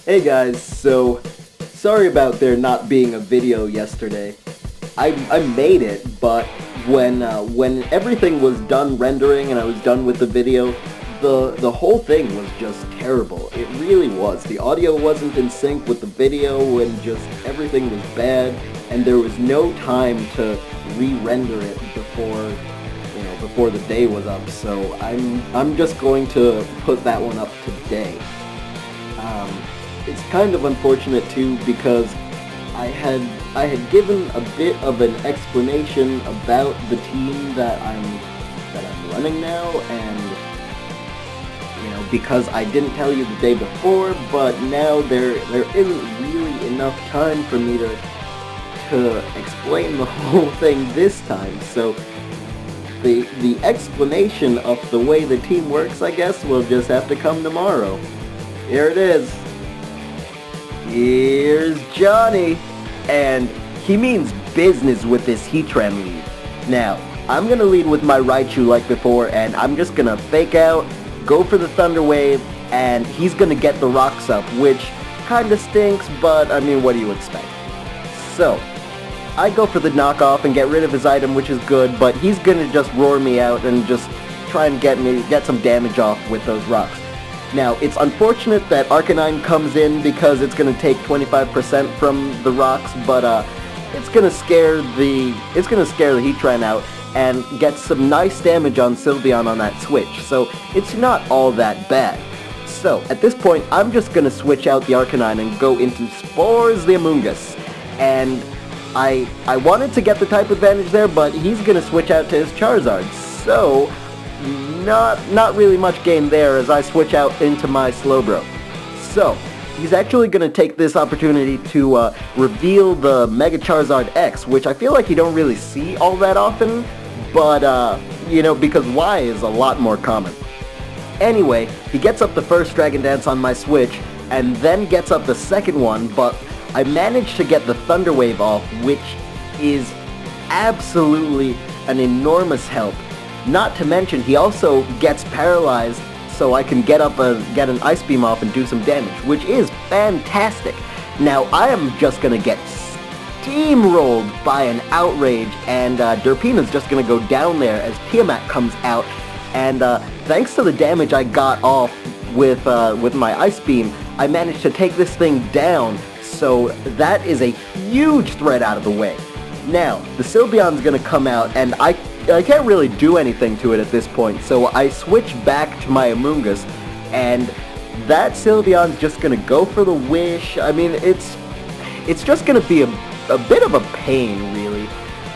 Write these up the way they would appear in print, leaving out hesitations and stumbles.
Hey guys, so sorry about there not being a video yesterday. I made it, but when everything was done rendering and I was done with the video, the whole thing was just terrible. It really was. The audio wasn't in sync with the video, and just everything was bad, and there was no time to re-render it before the day was up. So I'm just going to put that one up today. It's kind of unfortunate too, because I had given a bit of an explanation about the team that I'm running now, and because I didn't tell you the day before, but now there isn't really enough time for me to explain the whole thing this time. So the explanation of the way the team works, I guess, will just have to come tomorrow. Here it is. Here's Johnny, and he means business with this Heatran lead. Now, I'm gonna lead with my Raichu like before, and I'm just gonna fake out, go for the Thunder Wave, and he's gonna get the rocks up, which kinda stinks, but I mean, what do you expect? So, I go for the knockoff and get rid of his item, which is good, but he's gonna just roar me out and just try and get some damage off with those rocks. Now, it's unfortunate that Arcanine comes in because it's going to take 25% from the rocks, but it's going to scare the Heatran out and get some nice damage on Sylveon on that switch, so it's not all that bad. So, at this point, I'm just going to switch out the Arcanine and go into Spores the Amoonguss. And I wanted to get the type advantage there, but he's going to switch out to his Charizard, so not really much gain there as I switch out into my Slowbro. So, he's actually going to take this opportunity to reveal the Mega Charizard X, which I feel like you don't really see all that often, but, because Y is a lot more common. Anyway, he gets up the first Dragon Dance on my Switch, and then gets up the second one, but I managed to get the Thunder Wave off, which is absolutely an enormous help. Not to mention, he also gets paralyzed, so I can get an Ice Beam off and do some damage, which is fantastic. Now, I am just going to get steamrolled by an Outrage, and Derpina's just going to go down there as Tiamat comes out, and thanks to the damage I got off with my Ice Beam, I managed to take this thing down, so that is a huge threat out of the way. Now, the Sylveon's going to come out, and I can't really do anything to it at this point, so I switch back to my Amoonguss, and that Sylveon's just gonna go for the Wish. I mean, it's just gonna be a bit of a pain, really.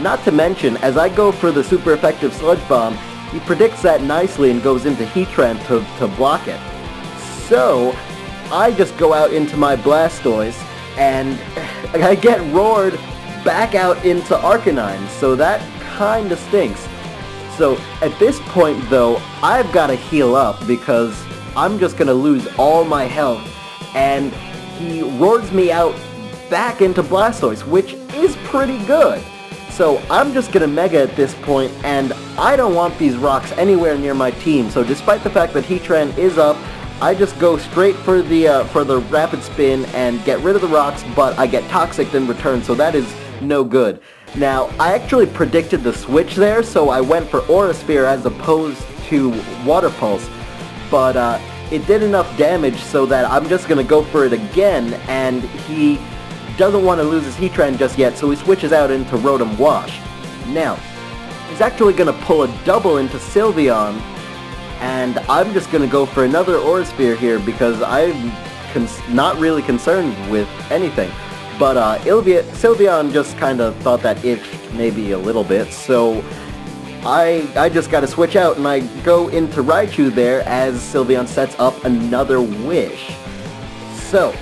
Not to mention, as I go for the super effective Sludge Bomb, he predicts that nicely and goes into Heatran to block it. So, I just go out into my Blastoise, and I get roared back out into Arcanine, so that kinda stinks. So at this point though, I've got to heal up because I'm just gonna lose all my health, and he roars me out back into Blastoise, which is pretty good. So I'm just gonna Mega at this point, and I don't want these rocks anywhere near my team, so despite the fact that Heatran is up, I just go straight for the Rapid Spin and get rid of the rocks, but I get Toxic in return, so that is no good. Now, I actually predicted the switch there, so I went for Aura Sphere as opposed to Water Pulse, but it did enough damage so that I'm just going to go for it again, and he doesn't want to lose his Heatran just yet, so he switches out into Rotom Wash. Now, he's actually going to pull a double into Sylveon, and I'm just going to go for another Aura Sphere here because I'm not really concerned with anything. But Sylveon just kind of thought that itched maybe a little bit, so I just got to switch out, and I go into Raichu there as Sylveon sets up another Wish. So,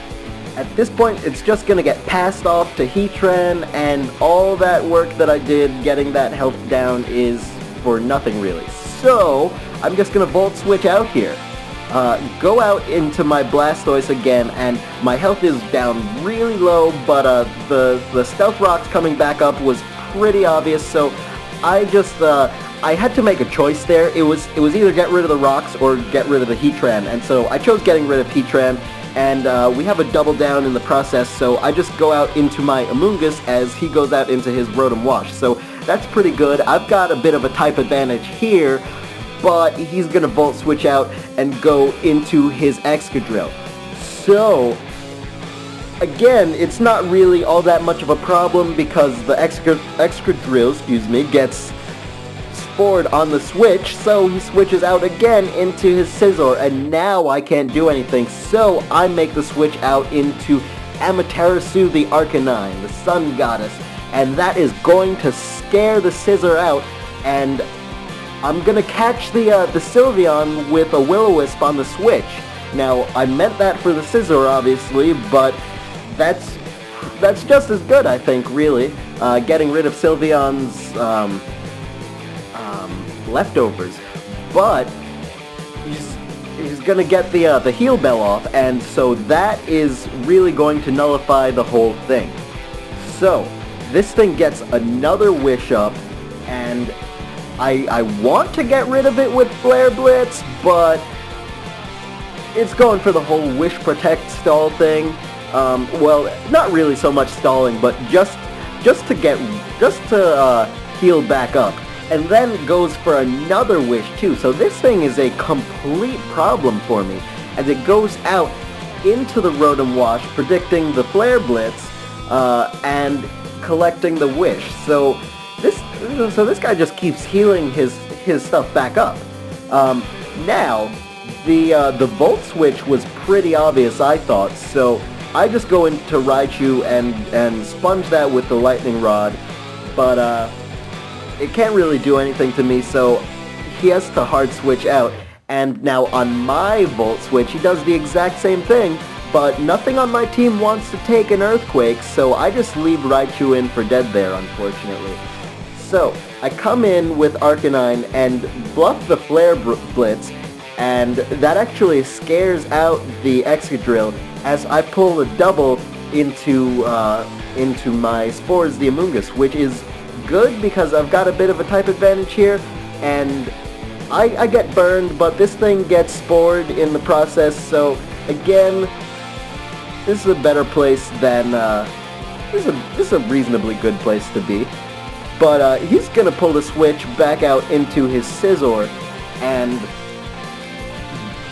at this point, it's just going to get passed off to Heatran, and all that work that I did getting that health down is for nothing really. So, I'm just going to Volt Switch out here. Go out into my Blastoise again, and my health is down really low, but the Stealth Rocks coming back up was pretty obvious, so I had to make a choice there. It was either get rid of the rocks or get rid of the Heatran, and so I chose getting rid of Heatran, and we have a double down in the process, so I just go out into my Amoonguss as he goes out into his Rotom Wash. So that's pretty good. I've got a bit of a type advantage here, but he's going to Volt Switch out and go into his Excadrill. So, again, it's not really all that much of a problem because the Excadrill, gets Spored on the switch, so he switches out again into his Scizor, and now I can't do anything, so I make the switch out into Amaterasu the Arcanine, the Sun Goddess, and that is going to scare the Scizor out, and I'm gonna catch the Sylveon with a Will-O-Wisp on the switch. Now, I meant that for the Scizor, obviously, but that's just as good, I think, really. Getting rid of Sylveon's leftovers, but he's gonna get the Heal Bell off, and so that is really going to nullify the whole thing. So this thing gets another Wish up, and I want to get rid of it with Flare Blitz, but it's going for the whole Wish Protect stall thing. Well, not really so much stalling, but just to heal back up. And then goes for another Wish too. So this thing is a complete problem for me, as it goes out into the Rotom Wash, predicting the Flare Blitz, and collecting the Wish. So this guy just keeps healing his stuff back up. Now, the Volt Switch was pretty obvious, I thought, so I just go into Raichu and sponge that with the Lightning Rod, but it can't really do anything to me, so he has to hard switch out. And now on my Volt Switch, he does the exact same thing, but nothing on my team wants to take an Earthquake, so I just leave Raichu in for dead there, unfortunately. So, I come in with Arcanine and bluff the Flare Blitz, and that actually scares out the Excadrill as I pull a double into my Spores the Amoonguss, which is good because I've got a bit of a type advantage here, and I get burned, but this thing gets Spored in the process, so again, this is a better place than, this is a reasonably good place to be. But he's gonna pull the switch back out into his Scizor, and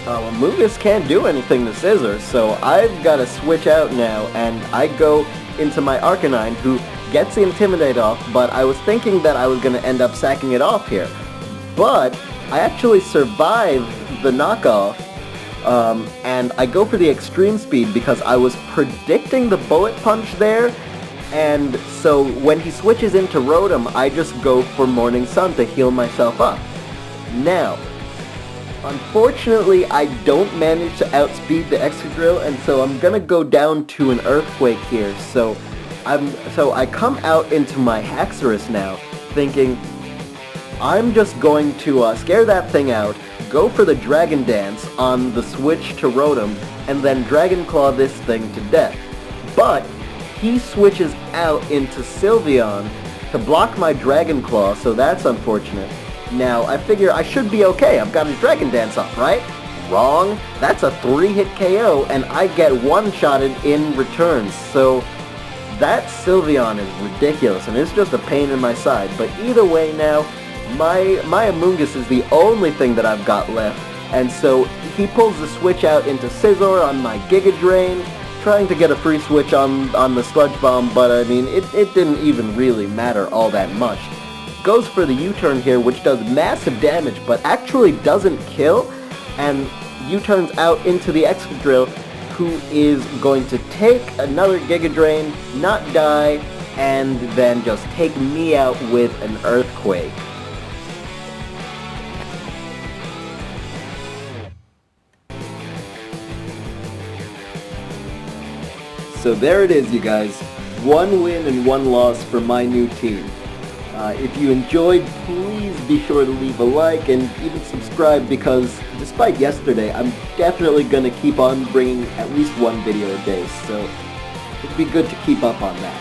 Amoonguss can't do anything to Scizor, so I've got to switch out now, and I go into my Arcanine, who gets the Intimidate off, but I was thinking that I was going to end up sacking it off here. But I actually survive the knockoff, and I go for the Extreme Speed because I was predicting the Bullet Punch there, and so when he switches into Rotom, I just go for Morning Sun to heal myself up. Now, unfortunately, I don't manage to outspeed the Excadrill, and so I'm gonna go down to an Earthquake here. So I come out into my Haxorus now, thinking I'm just going to scare that thing out, go for the Dragon Dance on the switch to Rotom, and then Dragon Claw this thing to death. But he switches out into Sylveon to block my Dragon Claw, so that's unfortunate. Now, I figure I should be okay. I've got his Dragon Dance up, right? Wrong. That's a 3-hit KO, and I get one-shotted in return. So that Sylveon is ridiculous, and it's just a pain in my side. But either way now, my Amoonguss is the only thing that I've got left. And so he pulls the switch out into Scizor on my Giga Drain, trying to get a free switch on the Sludge Bomb, but I mean, it didn't even really matter all that much. Goes for the U-turn here, which does massive damage, but actually doesn't kill, and U-turns out into the Excadrill, who is going to take another Giga Drain, not die, and then just take me out with an Earthquake. So there it is, you guys. 1 win and 1 loss for my new team. If you enjoyed, please be sure to leave a like and even subscribe, because despite yesterday, I'm definitely going to keep on bringing at least 1 video a day, so it'd be good to keep up on that.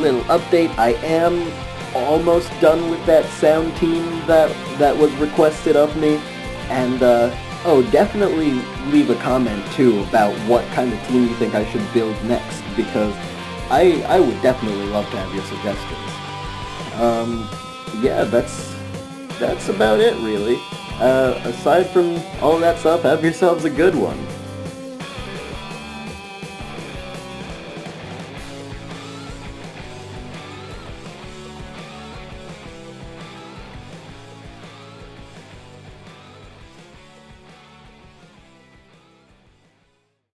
Little update, I am almost done with that sound team that was requested of me, and Oh, definitely leave a comment too about what kind of team you think I should build next, because I would definitely love to have your suggestions. Yeah, that's about it really. Aside from all that stuff, have yourselves a good one.